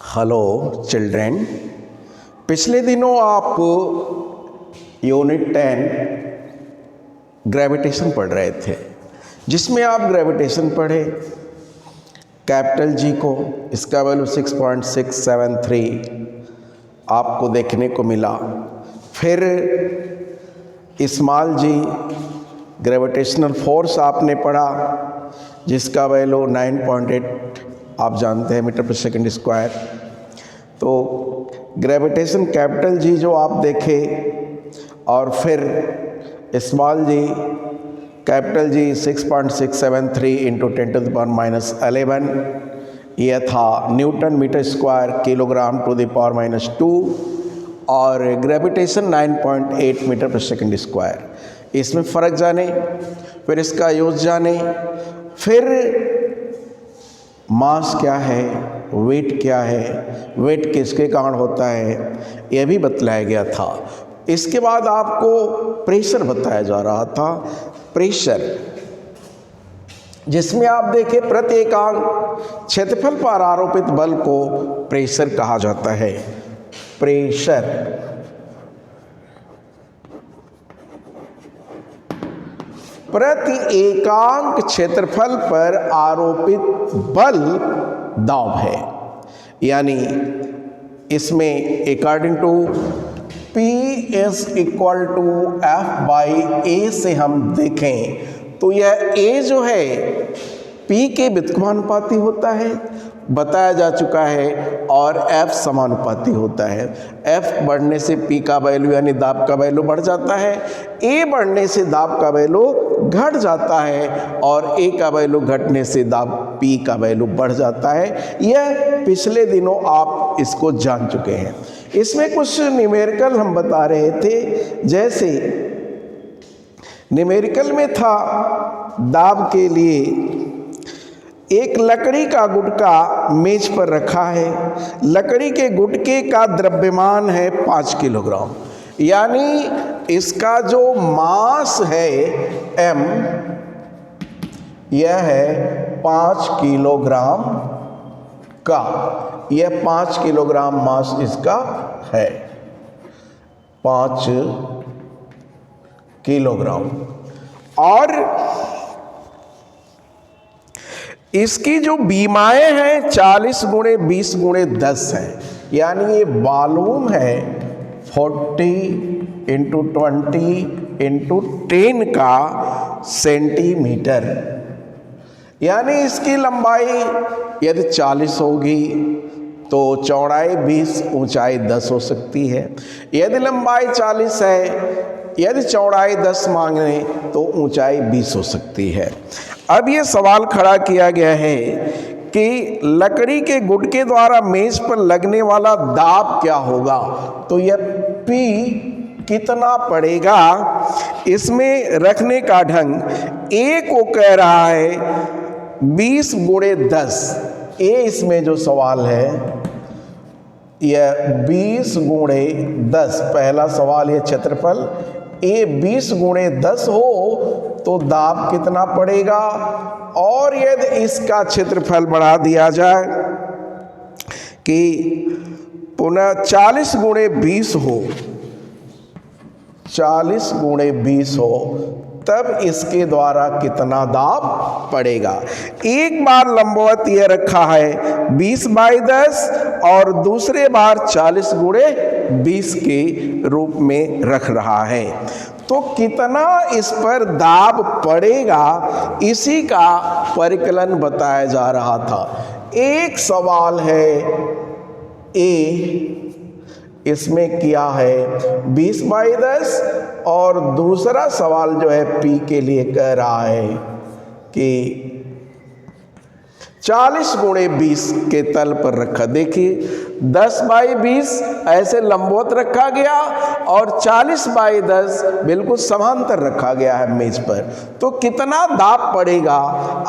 Hello children, पिछले दिनों आप यूनिट 10 ग्रेविटेशन पढ़ रहे थे, जिसमें आप ग्रेविटेशन पढ़े कैपिटल जी को, इसका वैल्यू 6.673 आपको देखने को मिला। फिर स्मॉल जी ग्रेविटेशनल फोर्स आपने पढ़ा, जिसका वैल्यू 9.8 आप जानते हैं मीटर पर सेकंड स्क्वायर। तो ग्रेविटेशन कैपिटल जी जो आप देखे, और फिर small G capital G 6.673 into 10⁻11, यह था newton metre square kilogram to the power -2, और gravitation 9.8 metre per second square. इसमें फ़र्क जाने, फिर इसका यूज जाने, फिर मास क्या है, वेट क्या है, वेट किसके कारण होता है, यह भी बतलाया गया था। इसके बाद आपको प्रेशर बताया जा रहा था, प्रेशर, जिसमें आप देखें प्रति एकांक क्षेत्रफल पर आरोपित बल को प्रेशर कहा जाता है। प्रेशर प्रति एकांक क्षेत्रफल पर आरोपित बल दाब है। यानी इसमें according to P is equal to F/A से हम देखें तो यह A जो है P के व्युत्क्रमानुपाती होता है, बताया जा चुका है, और F समानुपाती होता है। F बढ़ने से P का वैल्यू यानी दाब का वैल्यू बढ़ जाता है, A बढ़ने से दाब का वैल्यू घट जाता है, और A का वैल्यू घटने से दाब P का वैल्यू बढ़ जाता है। यह पिछले दिनों आप इसको जान चुके हैं। इसमें कुछ न्यूमेरिकल हम बता रहे थे, जैसे न्यूमेरिकल में था दाब के लिए एक लकड़ी का गुटका मेज पर रखा है, लकड़ी के गुटके का द्रव्यमान है 5 किलोग्राम, यानी इसका जो मास है m, यह है 5 किलोग्राम का, यह 5 किलोग्राम मास इसका है, 5 किलोग्राम। और इसकी जो बीमाएं हैं 40 × 20 × 10 हैं, यानी ये वॉल्यूम है 40 × 20 × 10 का सेंटीमीटर। यानी इसकी लंबाई यदि 40 होगी तो चौड़ाई 20, ऊंचाई 10 हो सकती है। यदि लंबाई 40 है, यदि चौड़ाई 10 मांगे तो ऊंचाई 20 हो सकती है। अब ये सवाल खड़ा किया गया है कि लकड़ी के गुटके द्वारा मेज पर लगने वाला दाब क्या होगा, तो यह P कितना पड़ेगा। इसमें रखने का ढंग A को कह रहा है 20 × 10, A इसमें जो सवाल है यह 20 × 10, पहला सवाल है क्षेत्रफल, A 20 × 10 हो तो दाब कितना पड़ेगा। और यदि इसका क्षेत्रफल बढ़ा दिया जाए कि पुनः 40 × 20 हो, 40 × 20 हो, तब इसके द्वारा कितना दाब पड़ेगा। एक बार लंबवत यह रखा है 20/10 और दूसरे बार 40 × 20 के रूप में रख रहा है, तो कितना इस पर दाब पड़ेगा, इसी का परिकलन बताया जा रहा था। एक सवाल है A, इसमें किया है 20/10, और दूसरा सवाल जो है P के लिए कह रहा है कि 40 × 20 के तल पर रखा। देखिए 10/20 ऐसे लंबवत रखा गया और 40/10 बिल्कुल समांतर रखा गया है मेज पर, तो कितना दाब पड़ेगा।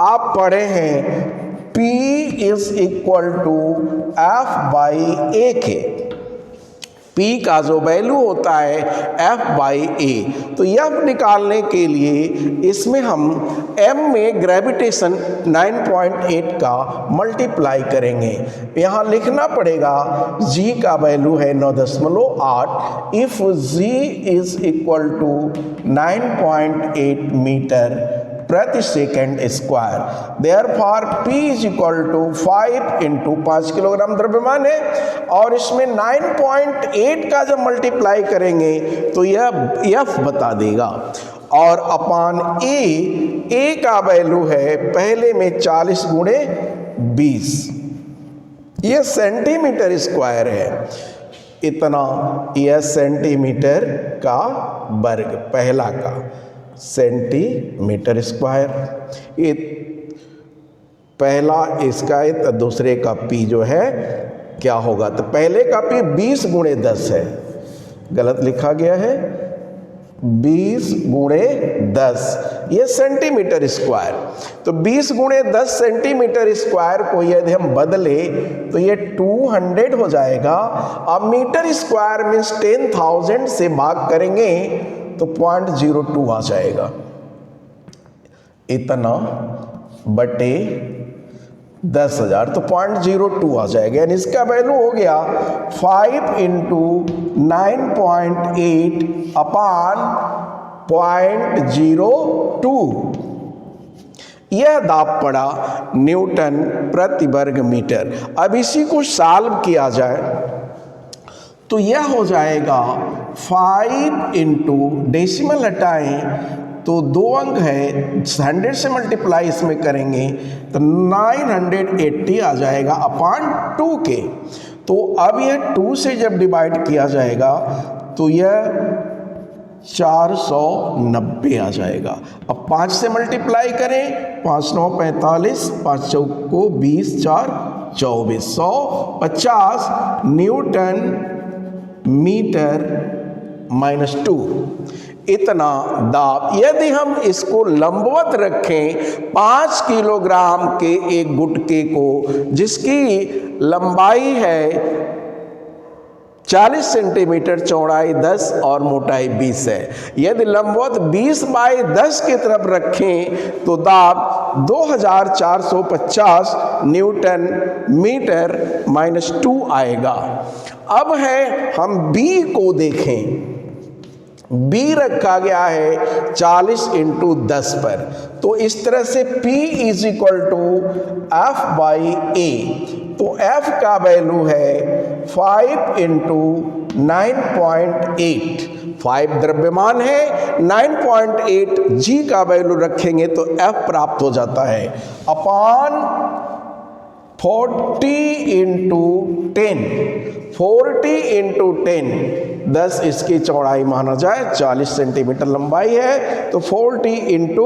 आप पढ़े हैं P is equal to F/A के, P का जो वैल्यू होता है F/A। तो F निकालने के लिए इसमें हम M में ग्रेविटेशन 9.8 का मल्टीप्लाई करेंगे। यहाँ लिखना पड़ेगा G का वैल्यू है 9.8। If G is equal to 9.8 metre प्रति second square, therefore P is equal to 5 into 5 kilogram द्रव्यमान है, और इसमें 9.8 का जब मल्टीप्लाई करेंगे तो यह F बता देगा। और अपान A का वैल्यू है पहले में 40 गुणे 20, यह सेंटीमीटर स्क्वायर है। इतना यह सेंटीमीटर का वर्ग, पहला का सेंटीमीटर स्क्वायर, ये पहला इसका है, तो दूसरे का P जो है क्या होगा, तो पहले का P 20 गुणे 10 है, गलत लिखा गया है 20 गुणे 10, ये सेंटीमीटर स्क्वायर। तो 20 गुणे 10 सेंटीमीटर स्क्वायर को यदि हम बदले तो ये 200 हो जाएगा। अब मीटर स्क्वायर मीन्स 10,000 से भाग करेंगे तो 0.02 आ जाएगा, इतना बटे 10,000, तो 0.02 आ जाएगा। यानी इसका वैल्यू हो गया 5 इंटू 9.8 अपान 0.02। यह दाब पड़ा न्यूटन प्रति वर्ग मीटर। अब इसी को सॉल्व किया जाए तो यह हो जाएगा 5 इंटू डेसिमल हटाएं तो 2 अंक है, 100 से मल्टीप्लाई इसमें करेंगे तो 980 आ जाएगा अपान 2 के। तो अब यह 2 से जब डिवाइड किया जाएगा तो यह 490 आ जाएगा। अब 5 से मल्टीप्लाई करें, 5 9 45, 5 चौको 20, 4 24, 150 न्यूटन मीटर -2। इतना दाब, यदि हम इसको लंबवत रखें 5 किलोग्राम के एक गुटके को जिसकी लंबाई है 40 सेंटीमीटर, चौड़ाई 10 और मोटाई 20 है, यदि लंबवत 20/10 की तरफ रखें तो दाब 2450 न्यूटन मीटर -2 आएगा। अब है हम B को देखें, B रखा गया है 40 इंटू 10 पर, तो इस तरह से P is equal to F/A। तो F का वैल्यू है 5 इंटू 9.8, 5 द्रव्यमान है, 9.8 G का वैल्यू रखेंगे तो F प्राप्त हो जाता है अपान 40 इंटू 10, 40 इंटू 10, 10 इसकी चौड़ाई माना जाए, 40 सेंटीमीटर लंबाई है तो 40 इंटू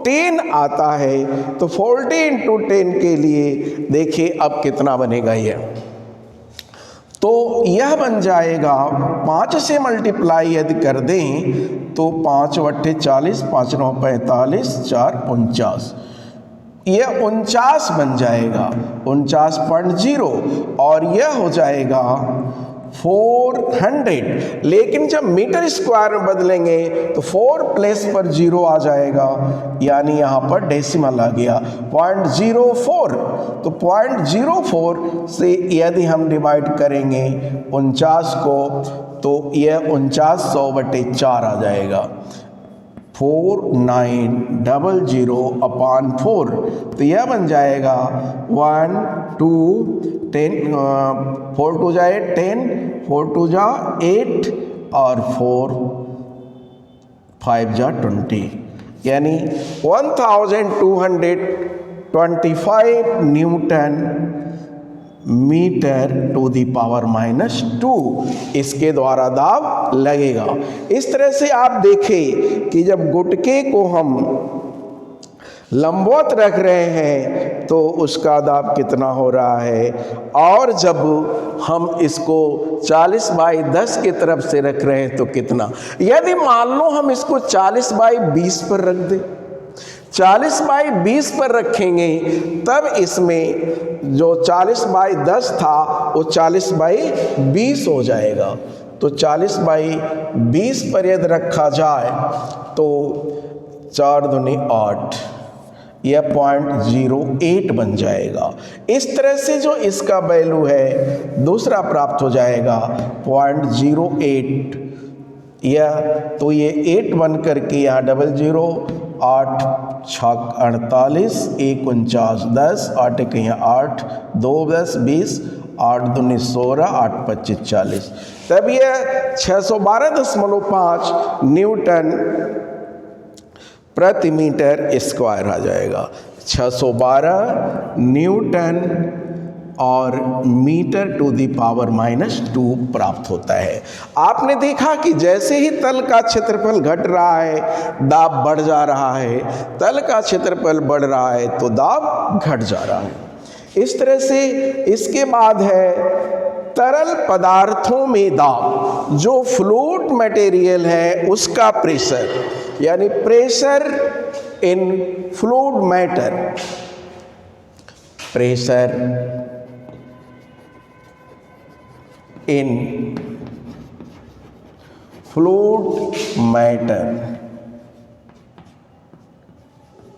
10 आता है। तो 40 इंटू 10 के लिए देखिए अब कितना बनेगा यह, तो यह बन जाएगा 5 से मल्टीप्लाई यदि कर दें तो 5 × 40, 5 9 45, 4 49, यह 49 बन जाएगा, 49.0, और यह हो जाएगा 400। लेकिन जब मीटर स्क्वायर में बदलेंगे तो 4 प्लेस पर 0 आ जाएगा, यानी यहाँ पर डेसिमल आ गया 0.04। तो 0.04 से यदि हम डिवाइड करेंगे 49 को तो यह 4900/4 आ जाएगा, 4900 अपान 4। तो यह बन जाएगा 1 2 10, 4 2 जाए 10, 4 2 जा 8 और 4 5 जा 20, यानी 1225 newton metre to the power -2 इसके द्वारा दाब लगेगा। इस तरह से आप देखें कि जब गुटके को हम लंबवत रख रहे हैं तो उसका दाब कितना हो रहा है, और जब हम इसको 40/10 की तरफ से रख रहे हैं तो कितना। यदि मान लो हम इसको 40/20 पर रख दें, 40/20 पर रखेंगे तब इसमें जो 40/10 था वो 40/20 हो जाएगा। तो 40/20 पर यदि रखा जाए तो 4 दूनी 8, यह 0.08 बन जाएगा। इस तरह से जो इसका वैल्यू है दूसरा प्राप्त हो जाएगा 0.08, यह तो ये 8 बन करके यहाँ 00, 8 6 48, 1 49, 10, 8 1 यहाँ 8, 2 10 20, 8 दूनी 16, 8 25 40, तब यह 612.5 न्यूटन प्रति मीटर स्क्वायर आ जाएगा। 612 न्यूटन और मीटर टू दी पावर -2 प्राप्त होता है। आपने देखा कि जैसे ही तल का क्षेत्रफल घट रहा है दाब बढ़ जा रहा है, तल का क्षेत्रफल बढ़ रहा है तो दाब घट जा रहा है। इस तरह से इसके बाद है तरल पदार्थों में दाब। जो फ्लूइड मटेरियल है उसका प्रेशर, यानी pressure in fluid matter, pressure in fluid matter,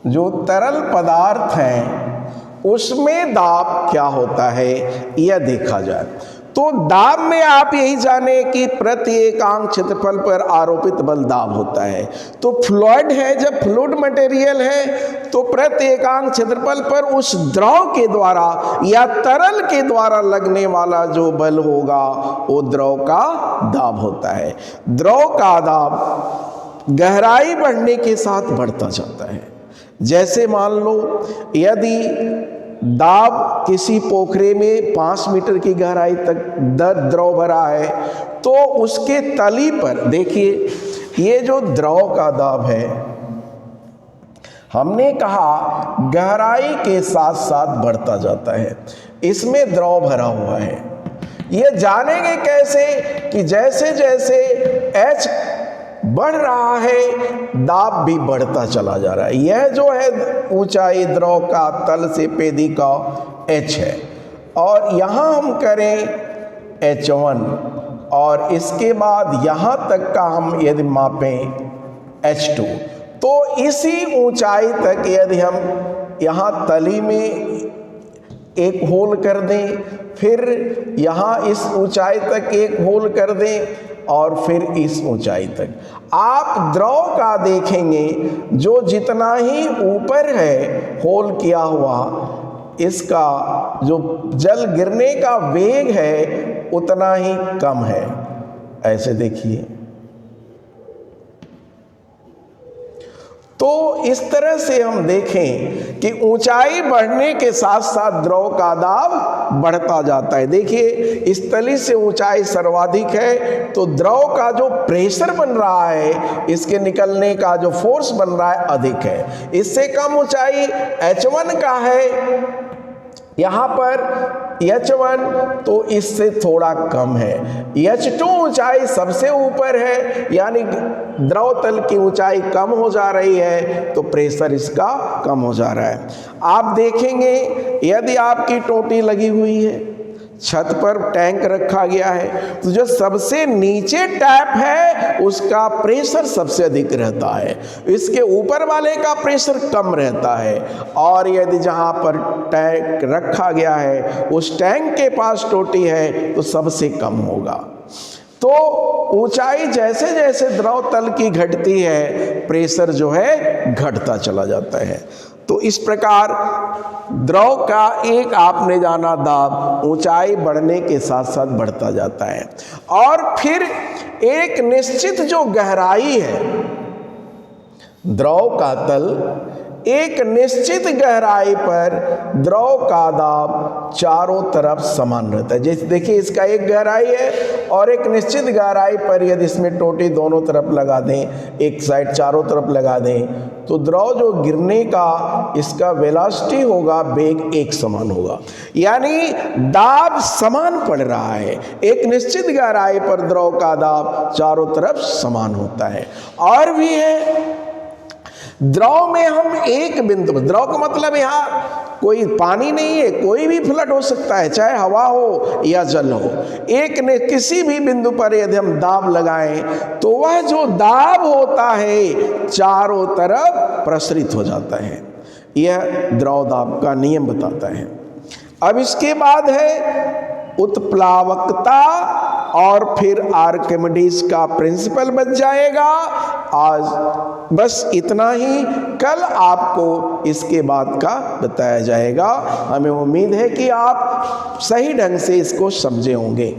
जो तरल पदार्थ हैं उसमें दाब क्या होता है यह देखा जाए। तो दाब में आप यही जाने कि प्रति एकांक क्षेत्रफल पर आरोपित बल दाब होता है। तो फ्लूइड है, जब फ्लूइड मटेरियल है तो प्रति एकांक क्षेत्रफल पर उस द्रव के द्वारा या तरल के द्वारा लगने वाला जो बल होगा वो द्रव का दाब होता है। द्रव का दाब गहराई बढ़ने के साथ बढ़ता जाता है। जैसे मान लो यदि दाब किसी पोखरे में 5 मीटर की गहराई तक द्रव भरा है तो उसके तली पर देखिए ये जो द्रव का दाब है, हमने कहा गहराई के साथ साथ बढ़ता जाता है, इसमें द्रव भरा हुआ है। ये जानेंगे कैसे कि जैसे जैसे H बढ़ रहा है दाब भी बढ़ता चला जा रहा है। यह जो है ऊंचाई द्रव का तल से पेदी का H है, और यहाँ हम करें H1 और इसके बाद यहाँ तक का हम यदि मापें H2, तो इसी ऊंचाई तक यदि हम यहाँ तली में एक होल कर दें, फिर यहाँ इस ऊंचाई तक एक होल कर दें और फिर इस ऊंचाई तक, आप द्रव का देखेंगे जो जितना ही ऊपर है होल किया हुआ, इसका जो जल गिरने का वेग है उतना ही कम है। ऐसे देखिए, तो इस तरह से हम देखें कि ऊंचाई बढ़ने के साथ साथ द्रव का दाब बढ़ता जाता है। देखिए इस तली से ऊंचाई सर्वाधिक है तो द्रव का जो प्रेशर बन रहा है, इसके निकलने का जो फोर्स बन रहा है अधिक है। इससे कम ऊंचाई H1 का है, यहाँ पर H1 तो इससे थोड़ा कम है। H2 ऊंचाई सबसे ऊपर है, यानी द्रव तल की ऊंचाई कम हो जा रही है तो प्रेशर इसका कम हो जा रहा है। आप देखेंगे यदि आपकी टोटी लगी हुई है, छत पर टैंक रखा गया है, तो जो सबसे नीचे टैप है उसका प्रेशर सबसे अधिक रहता है, इसके ऊपर वाले का प्रेशर कम रहता है। और यदि जहाँ पर टैंक रखा गया है उस टैंक के पास टोटी है तो सबसे कम होगा। तो ऊंचाई जैसे जैसे द्रव तल की घटती है प्रेशर जो है घटता चला जाता है। तो इस प्रकार द्रव का एक आपने जाना दाब ऊंचाई बढ़ने के साथ साथ बढ़ता जाता है, और फिर एक निश्चित जो गहराई है द्रव का तल, एक निश्चित गहराई पर द्रव का दाब चारों तरफ समान रहता है। जैसे देखिए इसका एक गहराई है और एक निश्चित गहराई पर यदि इसमें टोटी दोनों तरफ लगा दें, एक साइड चारों तरफ लगा दें, तो द्रव जो गिरने का इसका वेलोसिटी होगा, वेग एक समान होगा, यानी दाब समान पड़ रहा है। एक निश्चित गहराई पर द्रव का दाब चारों तरफ समान होता है। और भी है द्रव में हम एक बिंदु, द्रव का मतलब यहाँ कोई पानी नहीं है, कोई भी फ्लड हो सकता है, चाहे हवा हो या जल हो। एक ने किसी भी बिंदु पर यदि हम दाब लगाएं तो वह जो दाब होता है चारों तरफ प्रसरित हो जाता है। यह द्रव दाब का नियम बताता है। अब इसके बाद है उत्प्लावकता, और फिर आर्किमिडीज का प्रिंसिपल बच जाएगा। आज बस इतना ही, कल आपको इसके बाद का बताया जाएगा। हमें उम्मीद है कि आप सही ढंग से इसको समझे होंगे।